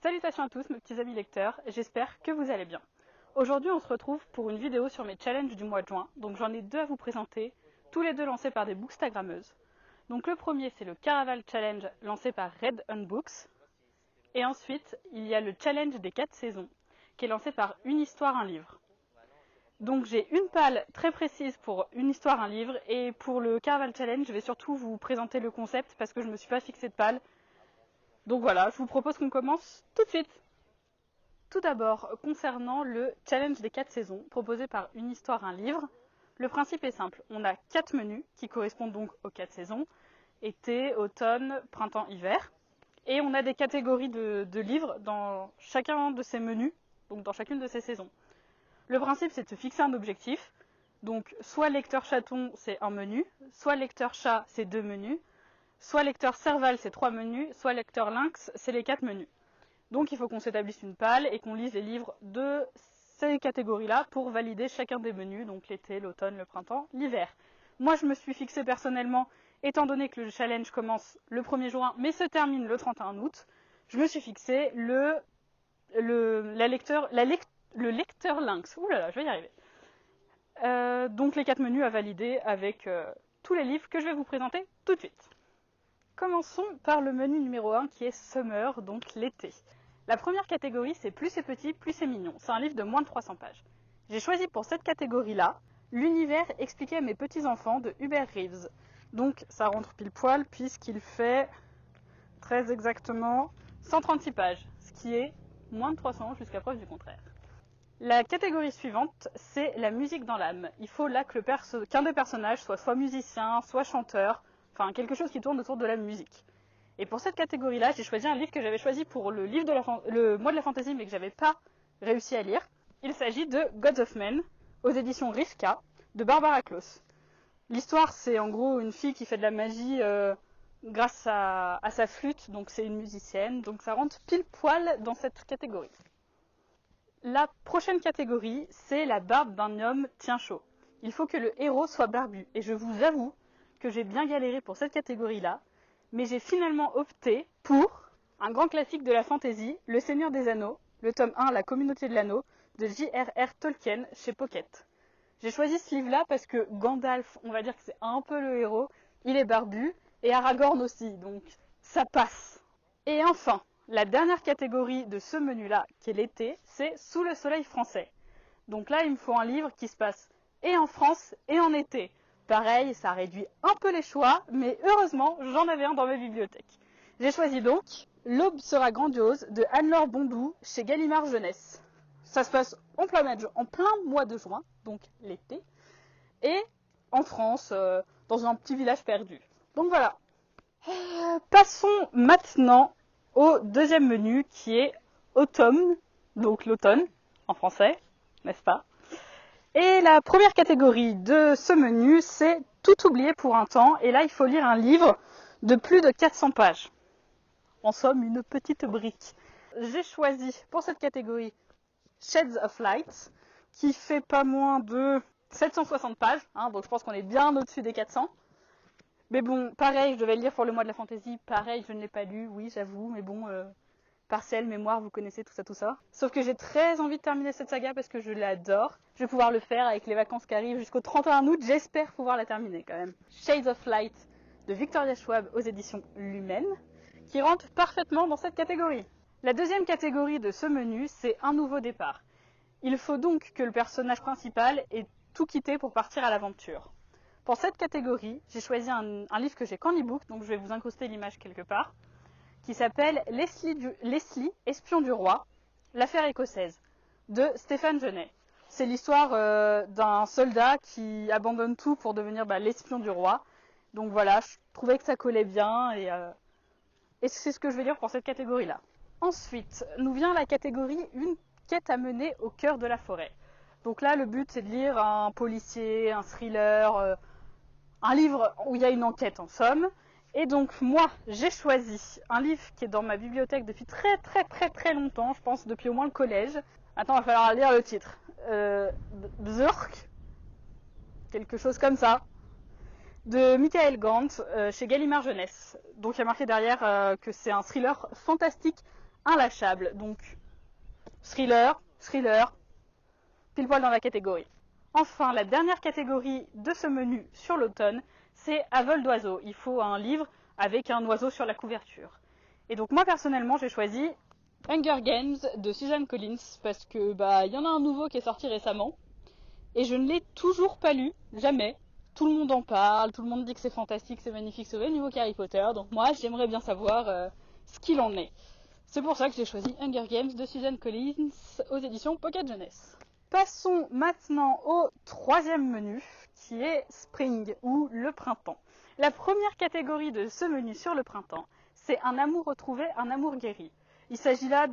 Salutations à tous mes petits amis lecteurs, j'espère que vous allez bien. Aujourd'hui on se retrouve pour une vidéo sur mes challenges du mois de juin, donc j'en ai deux à vous présenter, tous les deux lancés par des bookstagrammeuses. Donc le premier c'est le Caraval Challenge lancé par Red On Books, et ensuite il y a le challenge des 4 saisons, qui est lancé par Une histoire, un livre. Donc j'ai une palle très précise pour Une histoire, un livre, et pour le Caraval Challenge je vais surtout vous présenter le concept parce que je ne me suis pas fixé de palle. Donc voilà, je vous propose qu'on commence tout de suite. Tout d'abord, concernant le challenge des 4 saisons, proposé par Une histoire, un livre, le principe est simple. On a 4 menus qui correspondent donc aux 4 saisons, été, automne, printemps, hiver. Et on a des catégories de livres dans chacun de ces menus, donc dans chacune de ces saisons. Le principe, c'est de se fixer un objectif. Donc, soit lecteur chaton, c'est un menu, soit lecteur chat, c'est 2 menus, soit lecteur serval, c'est 3 menus, soit lecteur lynx, c'est les 4 menus. Donc il faut qu'on s'établisse une palle et qu'on lise les livres de ces catégories-là pour valider chacun des menus, donc l'été, l'automne, le printemps, l'hiver. Moi je me suis fixé personnellement, étant donné que le challenge commence le 1er juin mais se termine le 31 août, je me suis fixé le lecteur lynx. Ouh là là, je vais y arriver. Donc les 4 menus à valider avec tous les livres que je vais vous présenter tout de suite. Commençons par le menu numéro 1 qui est Summer, donc l'été. La première catégorie c'est Plus c'est petit, plus c'est mignon. C'est un livre de moins de 300 pages. J'ai choisi pour cette catégorie-là L'univers expliqué à mes petits-enfants de Hubert Reeves. Donc ça rentre pile poil puisqu'il fait très exactement 136 pages, ce qui est moins de 300 jusqu'à preuve du contraire. La catégorie suivante, c'est La musique dans l'âme. Il faut là qu'un des personnages soit musicien, soit chanteur, enfin quelque chose qui tourne autour de la musique. Et pour cette catégorie-là, j'ai choisi un livre que j'avais choisi pour le mois de la fantasy, mais que j'avais pas réussi à lire. Il s'agit de Gods of Men, aux éditions Rivka, de Barbara Kloss. L'histoire, c'est en gros une fille qui fait de la magie grâce à sa flûte, donc c'est une musicienne, donc ça rentre pile poil dans cette catégorie. La prochaine catégorie, c'est La barbe d'un homme tient chaud. Il faut que le héros soit barbu, et je vous avoue que j'ai bien galéré pour cette catégorie-là, mais j'ai finalement opté pour un grand classique de la fantasy, Le Seigneur des Anneaux, le tome 1, La Communauté de l'Anneau, de J.R.R. Tolkien, chez Pocket. J'ai choisi ce livre-là parce que Gandalf, on va dire que c'est un peu le héros, il est barbu, et Aragorn aussi, donc ça passe. Et enfin, la dernière catégorie de ce menu-là, qui est l'été, c'est Sous le soleil français. Donc là, il me faut un livre qui se passe et en France et en été. Pareil, ça réduit un peu les choix, mais heureusement, j'en avais un dans ma bibliothèque. J'ai choisi donc L'aube sera grandiose de Anne-Laure Bondou chez Gallimard Jeunesse. Ça se passe en plein mois de juin, donc l'été, et en France, dans un petit village perdu. Donc voilà. Passons maintenant au deuxième menu qui est Automne, donc l'automne en français, n'est-ce pas? Et la première catégorie de ce menu, c'est Tout oublier pour un temps. Et là, il faut lire un livre de plus de 400 pages. En somme, une petite brique. J'ai choisi pour cette catégorie Shades of Light, qui fait pas moins de 760 pages. Donc je pense qu'on est bien au-dessus des 400. Mais bon, pareil, je devais le lire pour le mois de la fantasy. Pareil, je ne l'ai pas lu, oui, j'avoue. Mais bon... partiel, mémoire, vous connaissez tout ça. Sauf que j'ai très envie de terminer cette saga parce que je l'adore. Je vais pouvoir le faire avec les vacances qui arrivent jusqu'au 31 août. J'espère pouvoir la terminer quand même. Shades of Light de Victoria Schwab aux éditions Lumen, qui rentre parfaitement dans cette catégorie. La deuxième catégorie de ce menu, c'est Un nouveau départ. Il faut donc que le personnage principal ait tout quitté pour partir à l'aventure. Pour cette catégorie, j'ai choisi un livre que j'ai qu'en e-book, donc je vais vous incruster l'image quelque part, qui s'appelle Leslie, espion du roi, l'affaire écossaise, de Stéphane Genet. C'est l'histoire d'un soldat qui abandonne tout pour devenir l'espion du roi. Donc voilà, je trouvais que ça collait bien et c'est ce que je vais lire pour cette catégorie-là. Ensuite, nous vient la catégorie Une quête à mener au cœur de la forêt. Donc là, le but, c'est de lire un policier, un thriller, un livre où il y a une enquête en somme. Et donc moi, j'ai choisi un livre qui est dans ma bibliothèque depuis très longtemps, je pense depuis au moins le collège. Attends, il va falloir lire le titre. Bzurk, quelque chose comme ça, de Michael Gant chez Gallimard Jeunesse. Donc il y a marqué derrière que c'est un thriller fantastique Inlâchable. Donc thriller, pile poil dans la catégorie. Enfin, la dernière catégorie de ce menu sur l'automne, c'est À vol d'oiseau. Il faut un livre avec un oiseau sur la couverture. Et donc moi personnellement, j'ai choisi Hunger Games de Susan Collins parce que il y en a un nouveau qui est sorti récemment et je ne l'ai toujours pas lu, jamais. Tout le monde en parle, tout le monde dit que c'est fantastique, c'est magnifique, c'est au même niveau qu'Harry Potter. Donc moi, j'aimerais bien savoir ce qu'il en est. C'est pour ça que j'ai choisi Hunger Games de Susan Collins aux éditions Pocket Jeunesse. Passons maintenant au troisième menu qui est Spring ou le printemps. La première catégorie de ce menu sur le printemps, c'est un amour retrouvé, un amour guéri. Il s'agit là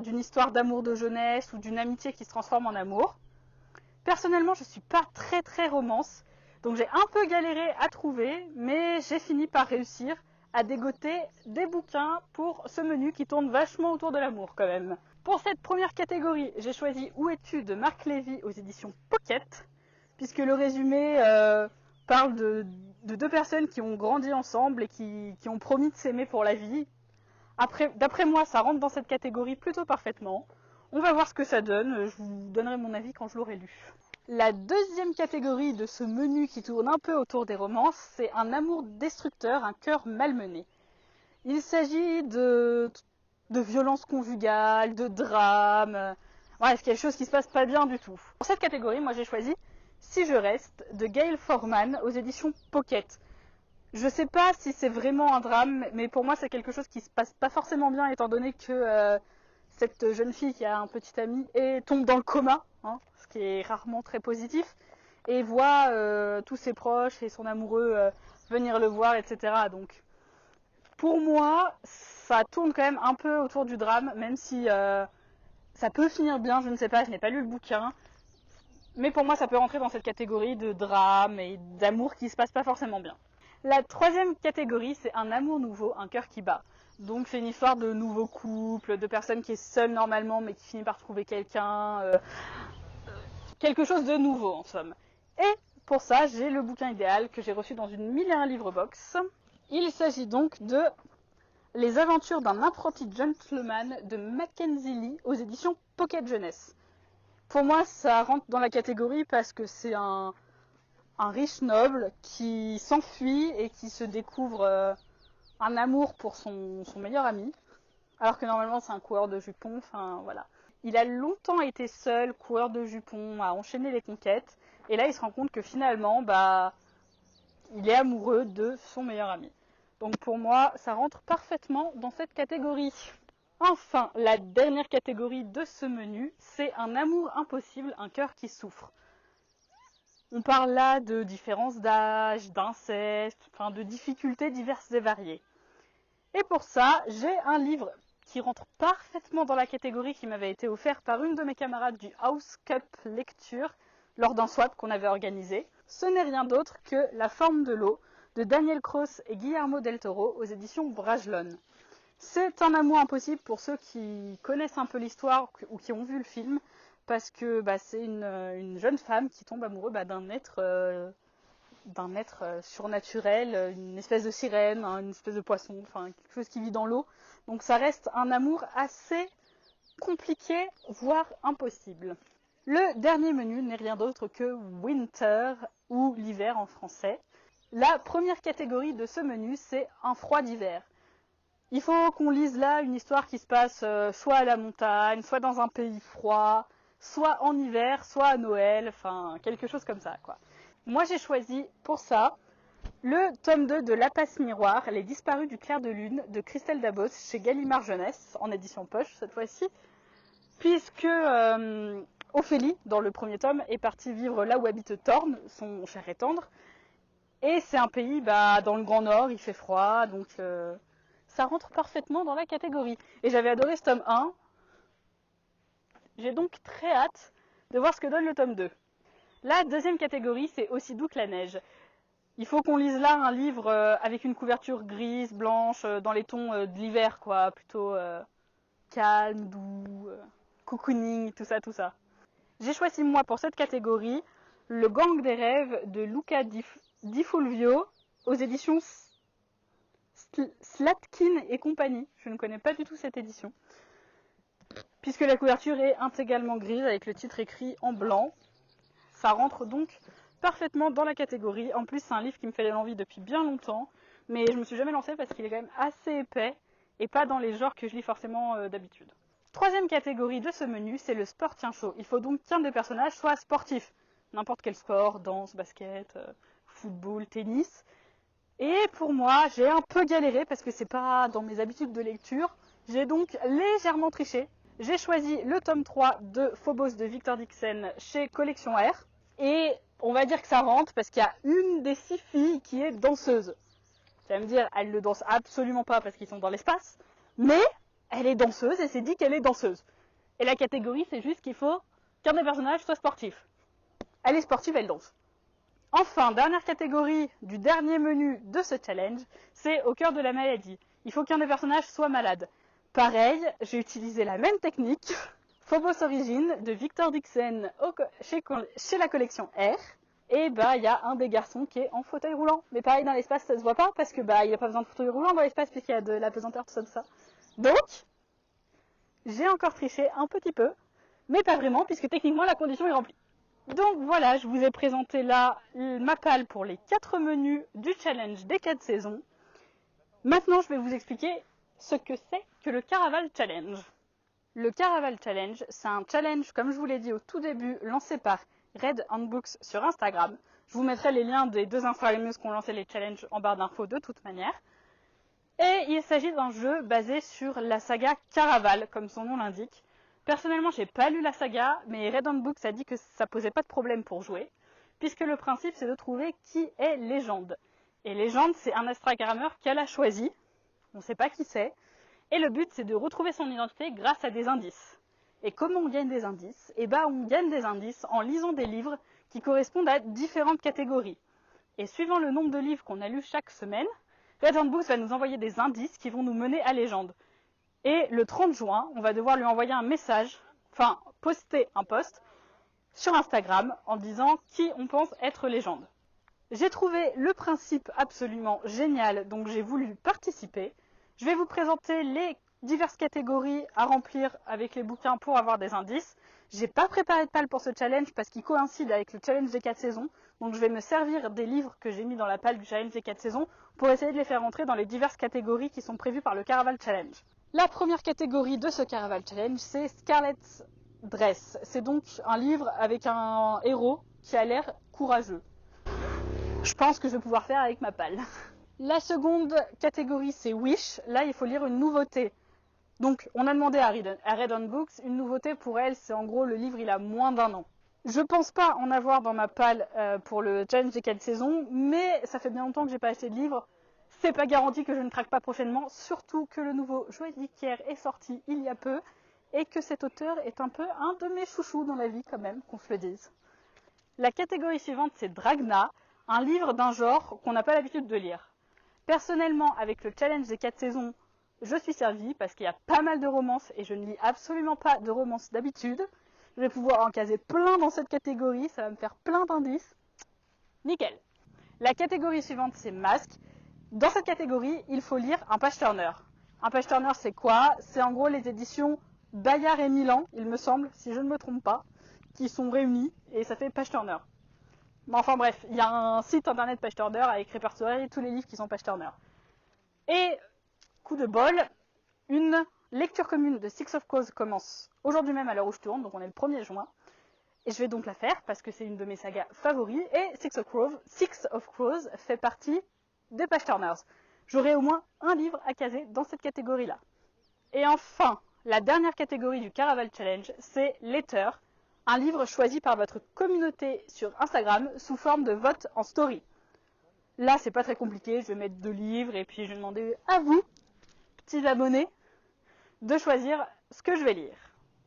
d'une histoire d'amour de jeunesse ou d'une amitié qui se transforme en amour. Personnellement, je ne suis pas très romance, donc j'ai un peu galéré à trouver, mais j'ai fini par réussir à dégoter des bouquins pour ce menu qui tourne vachement autour de l'amour quand même. Pour cette première catégorie, j'ai choisi Où es-tu de Marc Lévy aux éditions Pocket, puisque le résumé parle de deux personnes qui ont grandi ensemble et qui ont promis de s'aimer pour la vie. D'après moi, ça rentre dans cette catégorie plutôt parfaitement. On va voir ce que ça donne, je vous donnerai mon avis quand je l'aurai lu. La deuxième catégorie de ce menu qui tourne un peu autour des romances, c'est un amour destructeur, un cœur malmené. Il s'agit de violence conjugale, de drame, bref, quelque chose qui se passe pas bien du tout. Pour cette catégorie, moi j'ai choisi Si je reste de Gail Forman aux éditions Pocket. Je sais pas si c'est vraiment un drame, mais pour moi c'est quelque chose qui se passe pas forcément bien étant donné que cette jeune fille qui a un petit ami tombe dans le coma, ce qui est rarement très positif, et voit tous ses proches et son amoureux venir le voir, etc. Donc pour moi, ça tourne quand même un peu autour du drame, même si ça peut finir bien, je ne sais pas, je n'ai pas lu le bouquin. Mais pour moi, ça peut rentrer dans cette catégorie de drame et d'amour qui se passe pas forcément bien. La troisième catégorie, c'est un amour nouveau, un cœur qui bat. Donc c'est une histoire de nouveaux couples, de personnes qui sont seules normalement mais qui finissent par trouver quelqu'un. Quelque chose de nouveau en somme. Et pour ça, j'ai le bouquin idéal que j'ai reçu dans une 1001 livres box. Il s'agit donc de Les aventures d'un apprenti gentleman de Mackenzie Lee aux éditions Pocket Jeunesse. Pour moi, ça rentre dans la catégorie parce que c'est un riche noble qui s'enfuit et qui se découvre un amour pour son meilleur ami, alors que normalement c'est un coureur de jupons, enfin voilà. Il a longtemps été seul, coureur de jupons, à enchaîner les conquêtes, et là il se rend compte que finalement, il est amoureux de son meilleur ami. Donc pour moi, ça rentre parfaitement dans cette catégorie. Enfin, la dernière catégorie de ce menu, c'est un amour impossible, un cœur qui souffre. On parle là de différences d'âge, d'inceste, enfin de difficultés diverses et variées. Et pour ça, j'ai un livre qui rentre parfaitement dans la catégorie qui m'avait été offert par une de mes camarades du House Cup Lecture lors d'un swap qu'on avait organisé. Ce n'est rien d'autre que La forme de l'eau de Daniel Cross et Guillermo del Toro aux éditions Brajlon. C'est un amour impossible pour ceux qui connaissent un peu l'histoire ou qui ont vu le film, parce que c'est une jeune femme qui tombe amoureuse d'un être surnaturel, une espèce de sirène, une espèce de poisson, enfin quelque chose qui vit dans l'eau. Donc ça reste un amour assez compliqué, voire impossible. Le dernier menu n'est rien d'autre que Winter, ou l'hiver en français. La première catégorie de ce menu, c'est un froid d'hiver. Il faut qu'on lise là une histoire qui se passe soit à la montagne, soit dans un pays froid, soit en hiver, soit à Noël, enfin quelque chose comme ça, quoi. Moi j'ai choisi pour ça le tome 2 de La Passe Miroir, Les disparus du clair de lune de Christelle Dabos chez Gallimard Jeunesse, en édition poche cette fois-ci, puisque Ophélie, dans le premier tome, est partie vivre là où habite Thorne, son cher et tendre, et c'est un pays dans le Grand Nord, il fait froid, donc ça rentre parfaitement dans la catégorie. Et j'avais adoré ce tome 1, j'ai donc très hâte de voir ce que donne le tome 2. La deuxième catégorie, c'est Aussi doux que la neige. Il faut qu'on lise là un livre avec une couverture grise, blanche, dans les tons de l'hiver, quoi, plutôt calme, doux, cocooning, tout ça, tout ça. J'ai choisi moi pour cette catégorie Le gang des rêves de Luca Di Fulvio aux éditions Slatkin et compagnie. Je ne connais pas du tout cette édition. Puisque la couverture est intégralement grise avec le titre écrit en blanc. Ça rentre donc parfaitement dans la catégorie. En plus, c'est un livre qui me fait l'envie depuis bien longtemps. Mais je me suis jamais lancée parce qu'il est quand même assez épais et pas dans les genres que je lis forcément d'habitude. Troisième catégorie de ce menu, c'est le sport tient chaud. Il faut donc qu'un des personnages soit sportif. N'importe quel sport, danse, basket, football, tennis. Et pour moi, j'ai un peu galéré parce que c'est pas dans mes habitudes de lecture. J'ai donc légèrement triché. J'ai choisi le tome 3 de Phobos de Victor Dixon chez Collection R. Et on va dire que ça rentre parce qu'il y a une des 6 filles qui est danseuse. Tu vas me dire, elle ne danse absolument pas parce qu'ils sont dans l'espace. Mais elle est danseuse et c'est dit qu'elle est danseuse. Et la catégorie, c'est juste qu'il faut qu'un des personnages soit sportif. Elle est sportive, elle danse. Enfin, dernière catégorie du dernier menu de ce challenge, c'est au cœur de la maladie. Il faut qu'un des personnages soit malade. Pareil, j'ai utilisé la même technique. Phobos Origins de Victor Dixon chez la collection R. Et il y a un des garçons qui est en fauteuil roulant. Mais pareil, dans l'espace, ça se voit pas parce que il n'a pas besoin de fauteuil roulant dans l'espace puisqu'il y a de la pesanteur, tout ça. Donc, j'ai encore triché un petit peu, mais pas vraiment puisque techniquement la condition est remplie. Donc voilà, je vous ai présenté là ma palle pour les 4 menus du challenge des 4 saisons. Maintenant, je vais vous expliquer ce que c'est que le Caraval Challenge. Le Caraval Challenge, c'est un challenge, comme je vous l'ai dit au tout début, lancé par Red Handbooks sur Instagram. Je vous mettrai les liens des 2 Instagrammeuses qui ont lancé les challenges en barre d'infos de toute manière. Et il s'agit d'un jeu basé sur la saga Caraval, comme son nom l'indique. Personnellement, j'ai pas lu la saga, mais Red Handbooks a dit que ça posait pas de problème pour jouer, puisque le principe c'est de trouver qui est Légende. Et Légende, c'est un Instagrammeur qu'elle a choisi, on sait pas qui c'est, et le but c'est de retrouver son identité grâce à des indices. Et comment on gagne des indices? On gagne des indices en lisant des livres qui correspondent à différentes catégories. Et suivant le nombre de livres qu'on a lus chaque semaine, Red Handbooks va nous envoyer des indices qui vont nous mener à Légende. Et le 30 juin, on va devoir lui envoyer un message, poster un post sur Instagram en disant qui on pense être Légende. J'ai trouvé le principe absolument génial, donc j'ai voulu participer. Je vais vous présenter les diverses catégories à remplir avec les bouquins pour avoir des indices. J'ai pas préparé de palle pour ce challenge parce qu'il coïncide avec le challenge des 4 saisons, donc je vais me servir des livres que j'ai mis dans la palle du challenge des 4 saisons pour essayer de les faire rentrer dans les diverses catégories qui sont prévues par le Caraval Challenge. La première catégorie de ce Caraval Challenge, c'est Scarlet's Dress. C'est donc un livre avec un héros qui a l'air courageux. Je pense que je vais pouvoir faire avec ma palle. La seconde catégorie, c'est Wish. Là, il faut lire une nouveauté. Donc, on a demandé à Red Handbooks, une nouveauté pour elle, c'est en gros le livre, il a moins d'1 an. Je pense pas en avoir dans ma palle pour le challenge des 4 saisons, mais ça fait bien longtemps que j'ai pas acheté de livre. C'est pas garanti que je ne craque pas prochainement, surtout que le nouveau Joël Dicker est sorti il y a peu, et que cet auteur est un peu un de mes chouchous dans la vie quand même, qu'on se le dise. La catégorie suivante, c'est Dragna, un livre d'un genre qu'on n'a pas l'habitude de lire. Personnellement, avec le challenge des 4 saisons, je suis servie parce qu'il y a pas mal de romances et je ne lis absolument pas de romances d'habitude. Je vais pouvoir en caser plein dans cette catégorie, ça va me faire plein d'indices. Nickel. La catégorie suivante, c'est Masque. Dans cette catégorie, il faut lire un page-turner. Un page-turner, c'est quoi? C'est en gros les éditions Bayard et Milan, il me semble, si je ne me trompe pas, qui sont réunies et ça fait page-turner. Mais enfin bref, il y a un site internet page-turner avec répertorié tous les livres qui sont page-turner. Et, coup de bol, une lecture commune de Six of Crows commence aujourd'hui même à l'heure où je tourne, donc on est le 1er juin. Et je vais donc la faire parce que c'est une de mes sagas favoris. Et Six of Crows fait partie des page-turners. J'aurai au moins un livre à caser dans cette catégorie-là. Et enfin, la dernière catégorie du Caraval Challenge, c'est Letter, un livre choisi par votre communauté sur Instagram sous forme de vote en story. Là, c'est pas très compliqué, je vais mettre 2 livres et puis je vais demander à vous, petits abonnés, de choisir ce que je vais lire.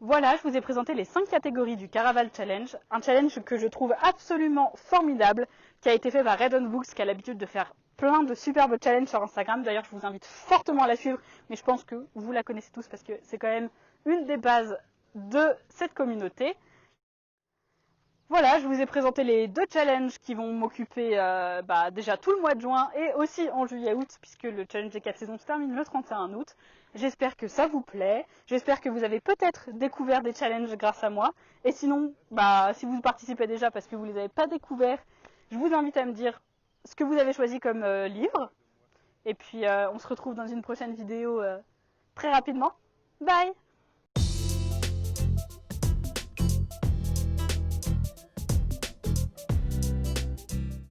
Voilà, je vous ai présenté les 5 catégories du Caraval Challenge, un challenge que je trouve absolument formidable, qui a été fait par Red Handbooks, qui a l'habitude de faire plein de superbes challenges sur Instagram. D'ailleurs, je vous invite fortement à la suivre, mais je pense que vous la connaissez tous parce que c'est quand même une des bases de cette communauté. Voilà, je vous ai présenté les 2 challenges qui vont m'occuper déjà tout le mois de juin et aussi en juillet-août, puisque le challenge des 4 saisons se termine le 31 août. J'espère que ça vous plaît, j'espère que vous avez peut-être découvert des challenges grâce à moi, et sinon, si vous participez déjà parce que vous ne les avez pas découverts, je vous invite à me dire ce que vous avez choisi comme livre, et puis on se retrouve dans une prochaine vidéo très rapidement. Bye!